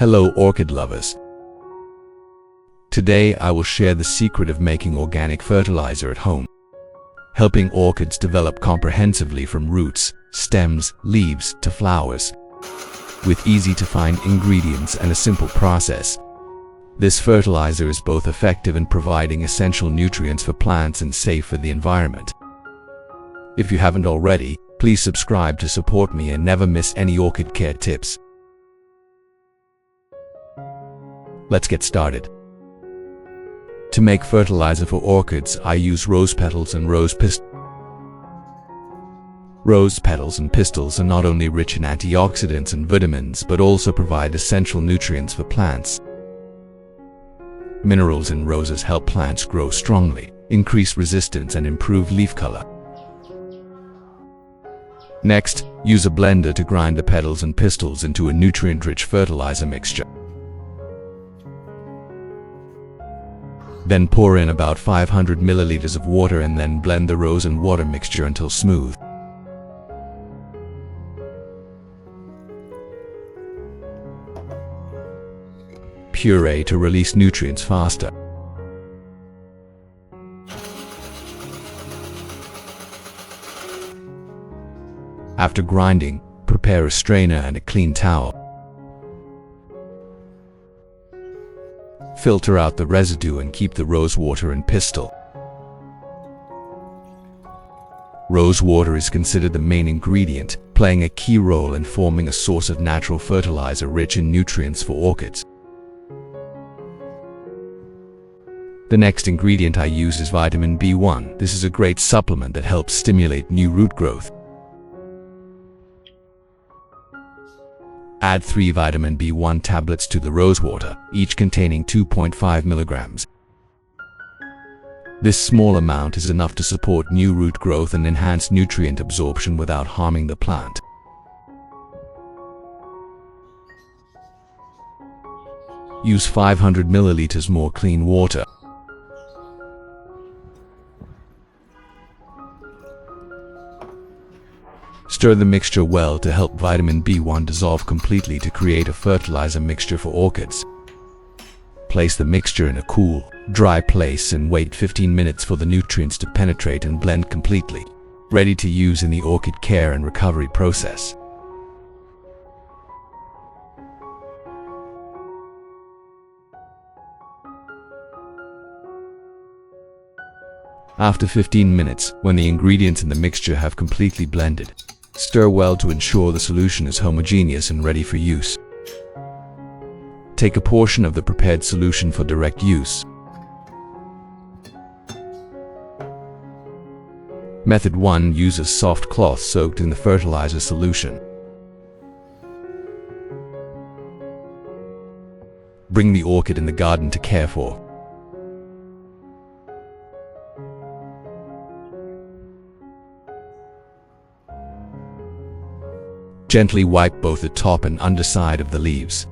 Hello orchid lovers. Today I will share the secret of making organic fertilizer at home, helping orchids develop comprehensively from roots, stems, leaves to flowers. With easy-to-find ingredients and a simple process, this fertilizer is both effective in providing essential nutrients for plants and safe for the environment. If you haven't already, please subscribe to support me and never miss any orchid care tips. Let's get started. To make fertilizer for orchids, I use rose petals and rose pistils. Rose petals and pistils are not only rich in antioxidants and vitamins, but also provide essential nutrients for plants. Minerals in roses help plants grow strongly, increase resistance, and improve leaf color. Next, use a blender to grind the petals and pistils into a nutrient-rich fertilizer mixture. Then pour in about 500 milliliters of water and then blend the rose and water mixture until smooth. Puree to release nutrients faster. After grinding, prepare a strainer and a clean towel. Filter out the residue and keep the rose water and pistil. Rose water is considered the main ingredient, playing a key role in forming a source of natural fertilizer rich in nutrients for orchids. The next ingredient I use is vitamin B1. This is a great supplement that helps stimulate new root growth. Add 3 vitamin B1 tablets to the rose water, each containing 2.5 milligrams. This small amount is enough to support new root growth and enhance nutrient absorption without harming the plant. Use 500 milliliters more clean water. Stir the mixture well to help vitamin B1 dissolve completely to create a fertilizer mixture for orchids. Place the mixture in a cool, dry place and wait 15 minutes for the nutrients to penetrate and blend completely, ready to use in the orchid care and recovery process. After 15 minutes, when the ingredients in the mixture have completely blended, stir well to ensure the solution is homogeneous and ready for use. Take a portion of the prepared solution for direct use. Method 1 uses soft cloth soaked in the fertilizer solution. Bring the orchid in the garden to care for. Gently wipe both the top and underside of the leaves.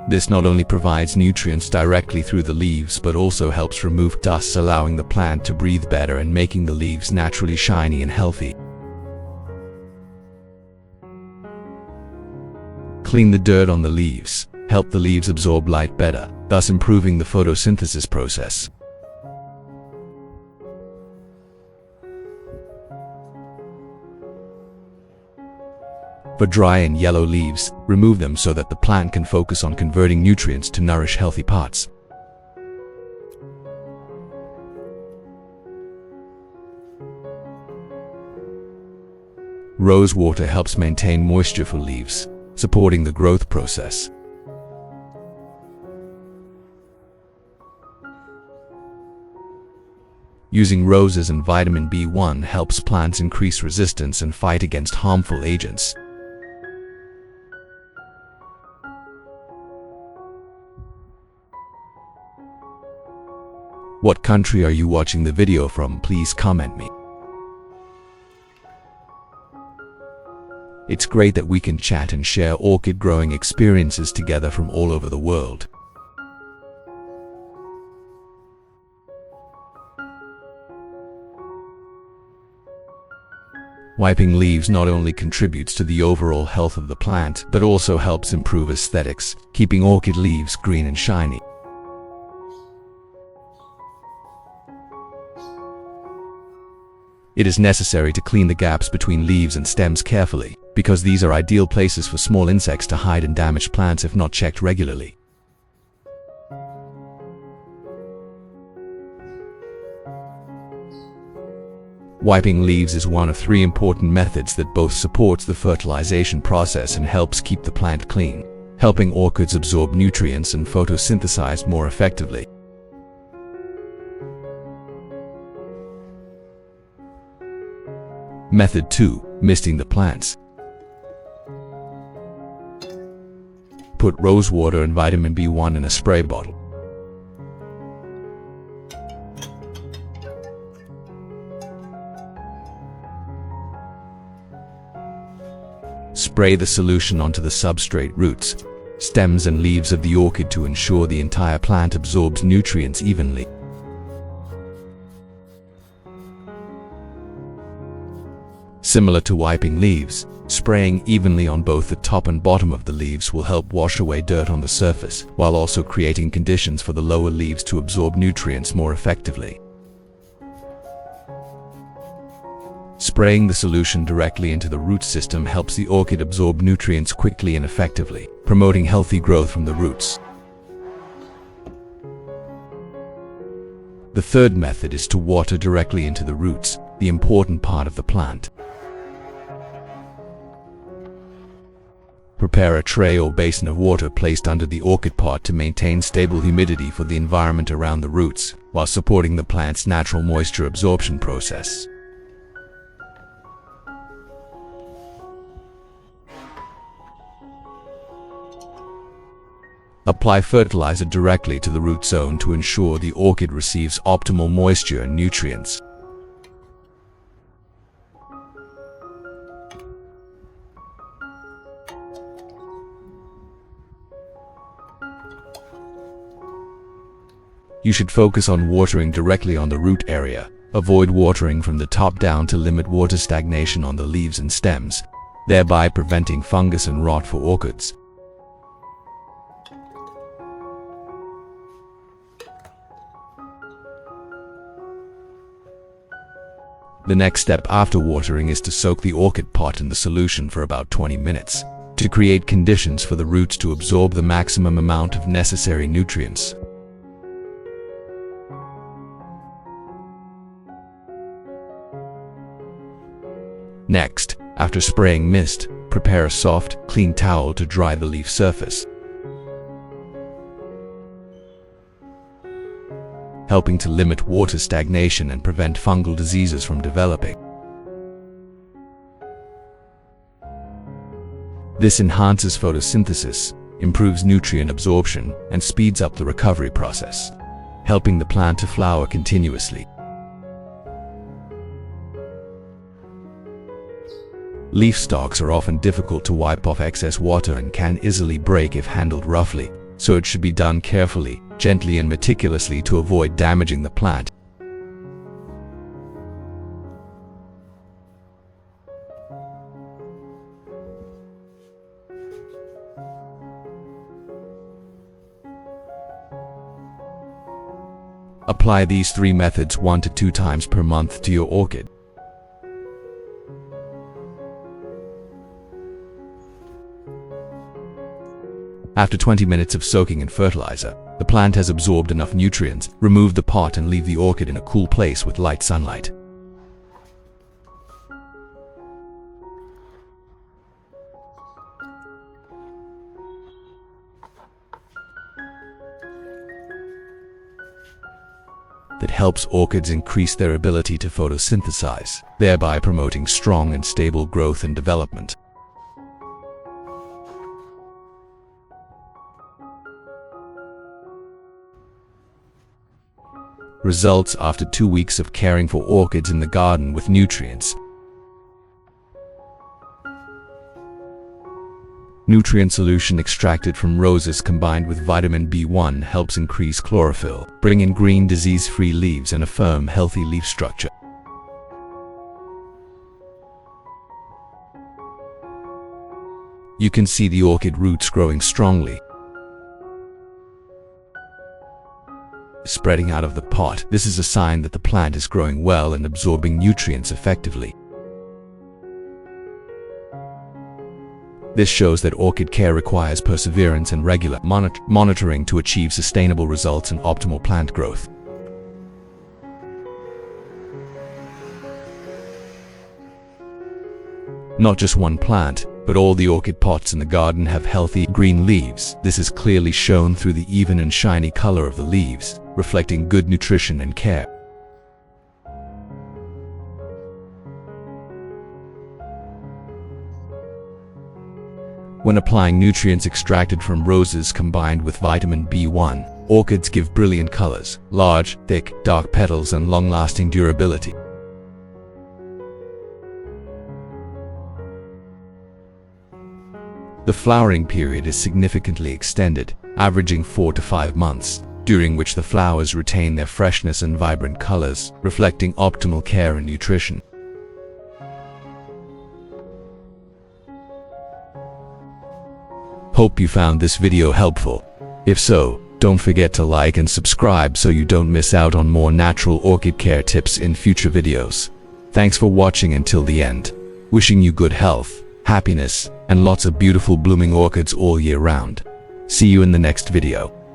This not only provides nutrients directly through the leaves but also helps remove dust, allowing the plant to breathe better and making the leaves naturally shiny and healthy. Clean the dirt on the leaves. Help the leaves absorb light better, thus improving the photosynthesis process. For dry and yellow leaves, remove them so that the plant can focus on converting nutrients to nourish healthy parts. Rose water helps maintain moisture for leaves, supporting the growth process. Using roses and vitamin B1 helps plants increase resistance and fight against harmful agents. What country are you watching the video from? Please comment me. It's great that we can chat and share orchid growing experiences together from all over the world. Wiping leaves not only contributes to the overall health of the plant, but also helps improve aesthetics, keeping orchid leaves green and shiny. It is necessary to clean the gaps between leaves and stems carefully, because these are ideal places for small insects to hide and damage plants if not checked regularly. Wiping leaves is one of 3 important methods that both supports the fertilization process and helps keep the plant clean, helping orchids absorb nutrients and photosynthesize more effectively. Method 2. Misting the plants. Put rose water and vitamin B1 in a spray bottle. Spray the solution onto the substrate roots, stems and leaves of the orchid to ensure the entire plant absorbs nutrients evenly. Similar to wiping leaves, spraying evenly on both the top and bottom of the leaves will help wash away dirt on the surface, while also creating conditions for the lower leaves to absorb nutrients more effectively. Spraying the solution directly into the root system helps the orchid absorb nutrients quickly and effectively, promoting healthy growth from the roots. The third method is to water directly into the roots, the important part of the plant. Prepare a tray or basin of water placed under the orchid pot to maintain stable humidity for the environment around the roots, while supporting the plant's natural moisture absorption process. Apply fertilizer directly to the root zone to ensure the orchid receives optimal moisture and nutrients. You should focus on watering directly on the root area. Avoid watering from the top down to limit water stagnation on the leaves and stems, thereby preventing fungus and rot for orchids. The next step after watering is to soak the orchid pot in the solution for about 20 minutes, to create conditions for the roots to absorb the maximum amount of necessary nutrients. Next, after spraying mist, prepare a soft, clean towel to dry the leaf surface, helping to limit water stagnation and prevent fungal diseases from developing. This enhances photosynthesis, improves nutrient absorption, and speeds up the recovery process, helping the plant to flower continuously. Leaf stalks are often difficult to wipe off excess water and can easily break if handled roughly, so it should be done carefully, gently and meticulously to avoid damaging the plant. Apply these 3 methods 1 to 2 times per month to your orchid. After 20 minutes of soaking in fertilizer, the plant has absorbed enough nutrients. Remove the pot and leave the orchid in a cool place with light sunlight. That helps orchids increase their ability to photosynthesize, thereby promoting strong and stable growth and development. Results after 2 weeks of caring for orchids in the garden with nutrients. Nutrient solution extracted from roses combined with vitamin B1 helps increase chlorophyll, bring in green disease-free leaves and a firm, healthy leaf structure. You can see the orchid roots growing strongly, spreading out of the pot. This is a sign that the plant is growing well and absorbing nutrients effectively. This shows that orchid care requires perseverance and regular monitoring to achieve sustainable results and optimal plant growth. Not just one plant, but all the orchid pots in the garden have healthy green leaves. This is clearly shown through the even and shiny color of the leaves, reflecting good nutrition and care. When applying nutrients extracted from roses combined with vitamin B1, orchids give brilliant colors, large, thick, dark petals, and long-lasting durability. The flowering period is significantly extended, averaging 4 to 5 months, during which the flowers retain their freshness and vibrant colors, reflecting optimal care and nutrition. Hope you found this video helpful. If so, don't forget to like and subscribe so you don't miss out on more natural orchid care tips in future videos. Thanks for watching until the end. Wishing you good health, happiness, and lots of beautiful blooming orchids all year round. See you in the next video.